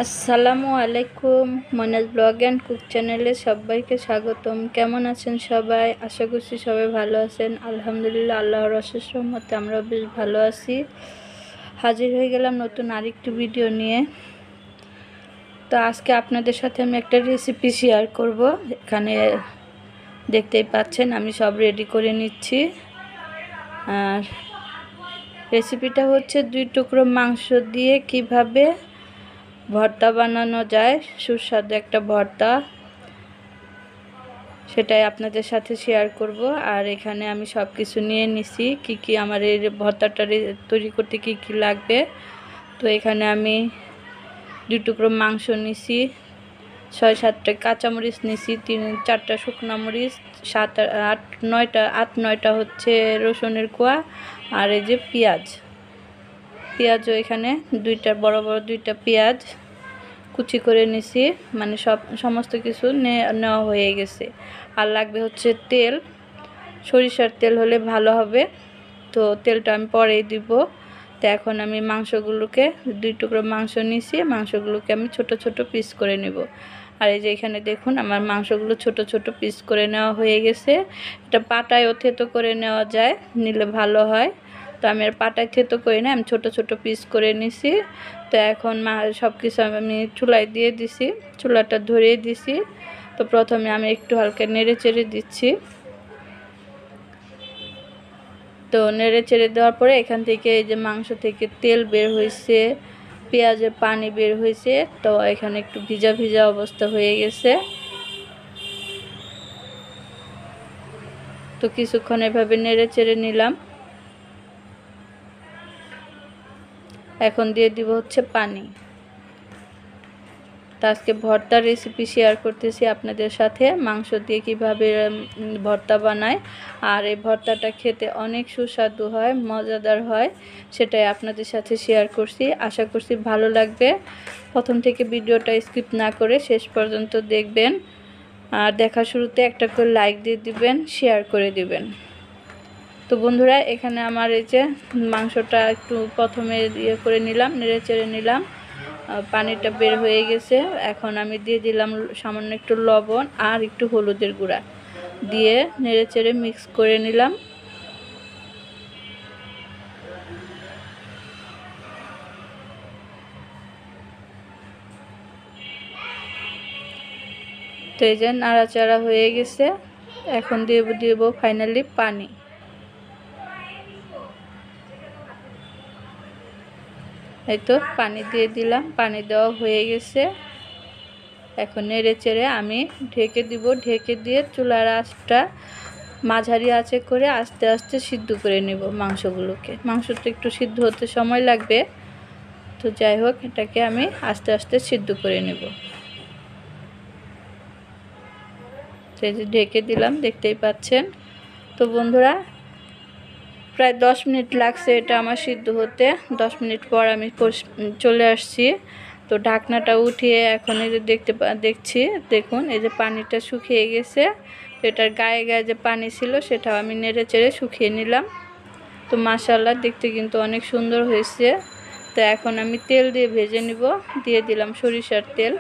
আসসালামু আলাইকুম। Monaj blog and cook চ্যানেলে সবাইকে স্বাগতম। কেমন আছেন সবাই? আশা করছি সবাই ভালো আছেন। আলহামদুলিল্লাহ, আল্লাহর অশেষ রহমতে আমরাও বেশ ভালো আছি। হাজির হয়ে গেলাম নতুন আরেকটি ভিডিও নিয়ে। তো আজকে আপনাদের সাথে আমি একটা রেসিপি শেয়ার করব। এখানে দেখতেই পাচ্ছেন আমি সব রেডি করে নিচ্ছি। আর রেসিপিটা হচ্ছে 2 টুকরো মাংস দিয়ে কিভাবে ভর্তা বানানো যায়, সুস্বাদু একটা ভর্তা, সেটাই আপনাদের সাথে শেয়ার করব। আর এখানে আমি সব কিছু নিয়ে নিছি, কি আমার এই ভর্তাটা তৈরি করতে কি লাগবে। তো এখানে আমি 2 টুকরো মাংস নিছি, 6-7টা কাঁচামরিচ নিছি, 3-4টা শুকনো মরিচ, 7-8-9টা হচ্ছে রসুনের কোয়া, আর এই যে পেঁয়াজও এখানে 2টা বড় বড় 2টা পেঁয়াজ কুচি করে নিছি, মানে সমস্ত কিছু নেওয়া হয়ে গেছে। আর লাগবে হচ্ছে তেল, সরিষার তেল হলে ভালো হবে। তো তেলটা আমি পরেই দিব। তো এখন আমি মাংসগুলোকে 2 টুকরো মাংস নিছি, মাংসগুলোকে আমি ছোট ছোট পিস করে নেব। আর এই যে এখানে দেখুন আমার মাংসগুলো ছোট ছোট পিস করে নেওয়া হয়ে গেছে। এটা পাটায়ও থেতো করে নেওয়া যায়, নিলে ভালো হয়। তো আমি আর পাটায় থেতো করে না, আমি ছোট ছোট পিস করে নিছি। তো এখন সব কিছু আমি চুলায় দিয়ে দিছি, চুলাটা ধরিয়ে দিছি। তো প্রথমে আমি একটু হালকা নেড়ে চেড়ে দিচ্ছি। তো নেড়ে চেড়ে দেওয়ার পরে এখান থেকে এই যে মাংস থেকে তেল বের হয়েছে, পেঁয়াজের পানি বের হয়েছে। তো এখানে একটু ভিজা ভিজা অবস্থা হয়ে গেছে। তো কিছুক্ষণ এভাবে নেড়ে চেড়ে নিলাম। এখন দিয়ে দিব হচ্ছে পানি। তো আজকে ভর্তার রেসিপি শেয়ার করতেছি আপনাদের সাথে, মাংস দিয়ে কিভাবে ভর্তা বানায়। আর এই ভর্তাটা খেতে অনেক সুস্বাদু হয়, মজাদার হয়, সেটাই আপনাদের সাথে শেয়ার করছি। আশা করছি ভালো লাগবে। প্রথম থেকে ভিডিওটা স্কিপ না করে শেষ পর্যন্ত দেখবেন। আর দেখা শুরুতে একটা করে লাইক দিয়ে দিবেন, শেয়ার করে দিবেন। তো বন্ধুরা, এখানে আমার এই যে মাংসটা একটু প্রথমে করে নিলাম, নেড়ে চেড়ে নিলাম, পানিটা বের হয়ে গেছে। এখন আমি দিয়ে দিলাম সামান্য একটু লবণ আর একটু হলুদের গুঁড়া দিয়ে নেড়ে চেড়ে মিক্স করে নিলাম। তো এই যে নাড়াচাড়া হয়ে গেছে। এখন দিব ফাইনালি পানি। এই তো পানি দিয়ে দিলাম, পানি দেওয়া হয়ে গেছে। এখন নেড়ে চেড়ে আমি ঢেকে দিব। ঢেকে দিয়ে চুলার আঁচটা মাঝারি আঁচে করে আস্তে আস্তে সিদ্ধ করে নেব মাংসগুলোকে। মাংসটা একটু সিদ্ধ হতে সময় লাগবে। তো যাই হোক, এটাকে আমি আস্তে আস্তে সিদ্ধ করে নেব। এই যে ঢেকে দিলাম, দেখতেই পাচ্ছেন। তো বন্ধুরা, প্রায় 10 মিনিট লাগছে এটা আমার সিদ্ধ হতে। 10 মিনিট পর আমি চলে আসছি। তো ঢাকনাটা উঠিয়ে এখন এই যে দেখুন এই যে পানিটা শুকিয়ে গেছে। তো এটার গায়ে গায়ে যে পানি ছিল সেটাও আমি নেড়ে চেড়ে শুকিয়ে নিলাম। তো মাশাআল্লাহ, দেখতে কিন্তু অনেক সুন্দর হয়েছে। তো এখন আমি তেল দিয়ে ভেজে নিব। দিয়ে দিলাম সরিষার তেল।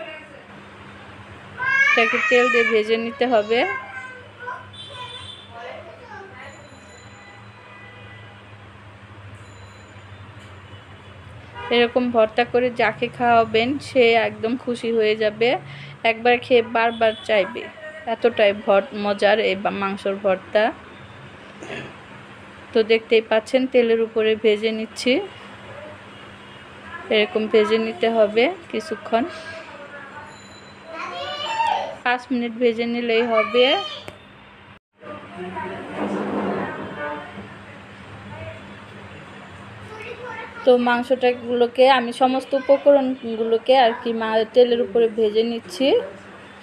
এটাকে তেল দিয়ে ভেজে নিতে হবে। এরকম ভর্তা করে যাকে খাওয়াবেন সে একদম খুশি হয়ে যাবে, একবার খেয়ে বারবার চাইবে, এতটাই মজার এই মাংসর ভর্তা। তো দেখতেই পাচ্ছেন তেলের উপরে ভেজে নিচ্ছি। এরকম ভেজে নিতে হবে কিছুক্ষণ, 5 মিনিট ভেজে নিলেই হবে। তো মাংসটাগুলোকে আমি সমস্ত উপকরণগুলোকে আর কি তেলের উপরে ভেজে নিচ্ছি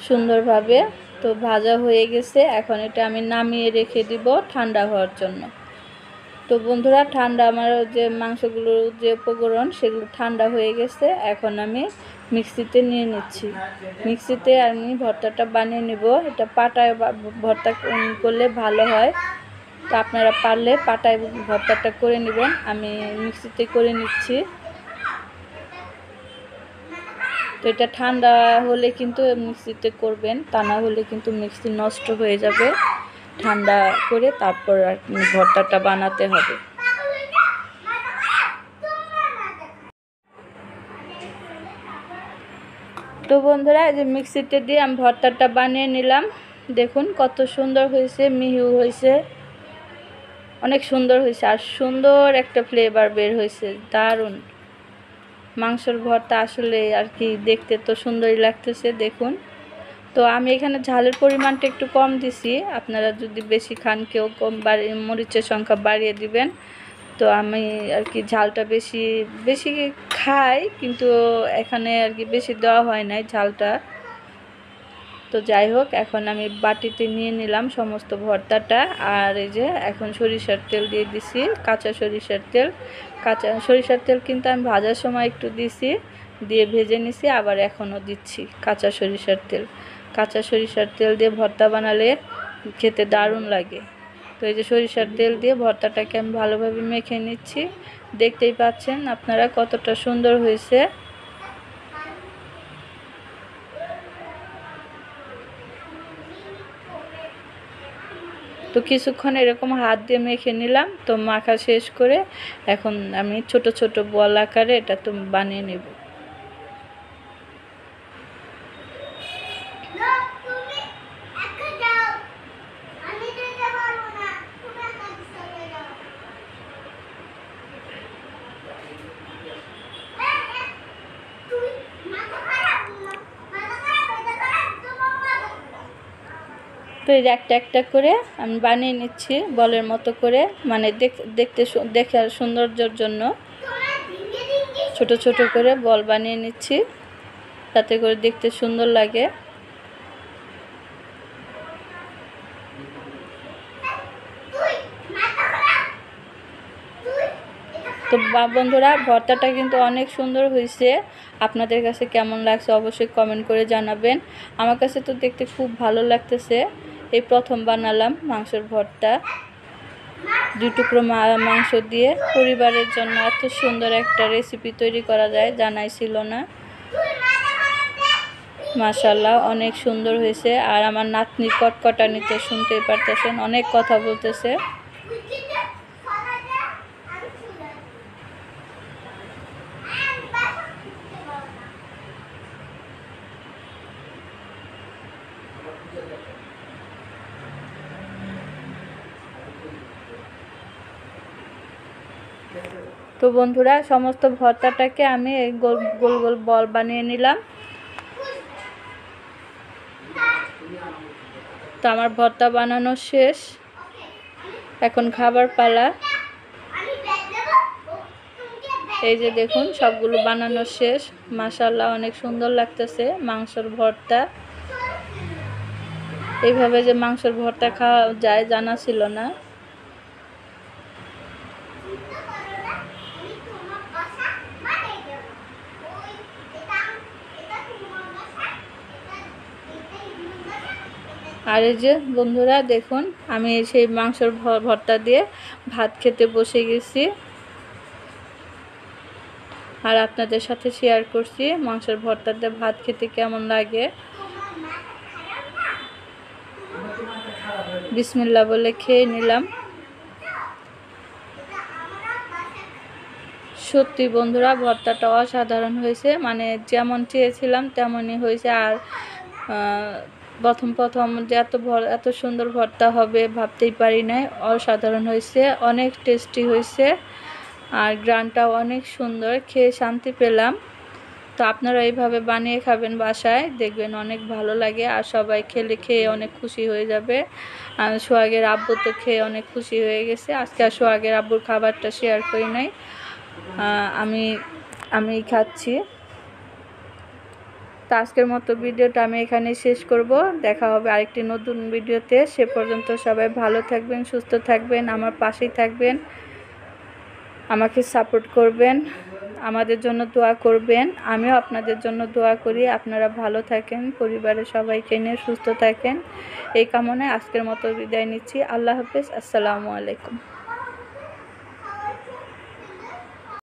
সুন্দরভাবে। তো ভাজা হয়ে গেছে। এখন এটা আমি নামিয়ে রেখে দিব ঠান্ডা হওয়ার জন্য। তো বন্ধুরা, আমার যে মাংসগুলোর যে উপকরণ সেগুলো ঠান্ডা হয়ে গেছে। এখন আমি মিক্সিতে নিয়ে নিচ্ছি। মিক্সিতে আমি ভর্তাটা বানিয়ে নেব। এটা পাটায় ভর্তা করলে ভালো হয়। তো আপনারা পারলে পাটায় ভর্তাটা করে নেবেন। আমি মিক্সিতে করে নিচ্ছি। তো এটা ঠান্ডা হলে কিন্তু মিক্সিতে করবেন, তা না হলে কিন্তু মিক্সি নষ্ট হয়ে যাবে। ঠান্ডা করে তারপর আর ভর্তাটা বানাতে হবে। তো বন্ধুরা, এই যে মিক্সিতে দিয়ে আমি ভর্তাটা বানিয়ে নিলাম। দেখুন কত সুন্দর হয়েছে, মিহি হয়েছে, অনেক সুন্দর হয়েছে, আর সুন্দর একটা ফ্লেভার বের হয়েছে, দারুণ। মাংসর ভর্তা আসলে আর কি দেখতে তো সুন্দরই লাগতেছে, দেখুন। তো আমি এখানে ঝালের পরিমাণটা একটু কম দিছি, আপনারা যদি বেশি খান কেউ কম মরিচের সংখ্যা বাড়িয়ে দিবেন। তো আমি আর কি ঝালটা বেশি বেশি খাই, কিন্তু এখানে আর কি বেশি দেওয়া হয় নাই ঝালটা। তো যাই হোক, এখন আমি বাটিতে নিয়ে নিলাম সমস্ত ভর্তাটা। আর এই যে এখন সরিষার তেল দিয়ে দিছি, কাঁচা সরিষার তেল। কাঁচা সরিষার তেল কিন্তু আমি ভাজার সময় একটু দিছি, দিয়ে ভেজে নিছি, আবার এখনও দিচ্ছি কাঁচা সরিষার তেল। কাঁচা সরিষার তেল দিয়ে ভর্তা বানালে খেতে দারুণ লাগে। তো এই যে সরিষার তেল দিয়ে ভর্তাটাকে আমি ভালোভাবে মেখে নিচ্ছি। দেখতেই পাচ্ছেন আপনারা কতটা সুন্দর হয়েছে। তো কিছুক্ষণ এরকম হাত দিয়ে মেখে নিলাম। তো মাখা শেষ করে এখন আমি ছোট ছোট বল আকারে এটা তো বানিয়ে নেব। তো এই একটা একটা করে আমি বানিয়ে নিচ্ছি বলের মতো করে, মানে দেখে সৌন্দর্যের জন্য ছোট ছোট করে বল বানিয়ে নিচ্ছি, তাতে করে দেখতে সুন্দর লাগে। তো বন্ধুরা, ভর্তাটা কিন্তু অনেক সুন্দর হয়েছে। আপনাদের কাছে কেমন লাগছে অবশ্যই কমেন্ট করে জানাবেন। আমার কাছে তো দেখতে খুব ভালো লাগতেছে। এই প্রথম বানালাম মাংসের ভর্তা, 2 টুকরো মাংস দিয়ে। পরিবারের জন্য এত সুন্দর একটা রেসিপি তৈরি করা যায় জানাই ছিল না। মাশাআল্লাহ, অনেক সুন্দর হয়েছে। আর আমার নাতনি কটকটানিতে শুনতেই পারতেছেন, অনেক কথা বলতেছে। তো বন্ধুরা, সমস্ত ভর্তাটাকে আমি গোল গোল গোল বল বানিয়ে নিলাম। তো আমার ভর্তা বানানো শেষ, এখন খাবার পালা। এই যে দেখুন সবগুলো বানানো শেষ। মাশাআল্লাহ, অনেক সুন্দর লাগতেছে মাংসের ভর্তা। এইভাবে যে মাংসের ভর্তা খাওয়া যায় জানা ছিল না। আর এই যে বন্ধুরা দেখুন, আমি সেই মাংসের ভর্তা দিয়ে ভাত খেতে বসে গেছি, আর আপনাদের সাথে শেয়ার করছি মাংসের ভর্তা দিয়ে ভাত খেতে কেমন লাগে। বিসমিল্লাহ বলে খেয়ে নিলাম। সত্যি বন্ধুরা, ভর্তাটা অসাধারণ হয়েছে, মানে যেমন চেয়েছিলাম তেমনই হয়েছে। আর প্রথম যে এত সুন্দর ভর্তা হবে ভাবতেই পারি নাই। অসাধারণ হয়েছে, অনেক টেস্টি হয়েছে, আর গ্রানটাও অনেক সুন্দর, খেয়ে শান্তি পেলাম। তো আপনারা এইভাবে বানিয়ে খাবেন বাসায়, দেখবেন অনেক ভালো লাগে, আর সবাই খেয়ে অনেক খুশি হয়ে যাবে। আর সোহাগের আব্বু তো খেয়ে অনেক খুশি হয়ে গেছে। আজকে আর সোহাগের আব্বুর খাবারটা শেয়ার করি নাই, আমি খাচ্ছি। তো আজকের মতো ভিডিওটা আমি এখানেই শেষ করব। দেখা হবে আরেকটি নতুন ভিডিওতে। সে পর্যন্ত সবাই ভালো থাকবেন, সুস্থ থাকবেন, আমার পাশেই থাকবেন, আমাকে সাপোর্ট করবেন, আমাদের জন্য দোয়া করবেন। আমিও আপনাদের জন্য দোয়া করি। আপনারা ভালো থাকেন, পরিবারের সবাইকে নিয়ে সুস্থ থাকেন, এই কামনায় আজকের মতো বিদায় নিচ্ছি। আল্লাহ হাফেজ, আসসালামু আলাইকুম।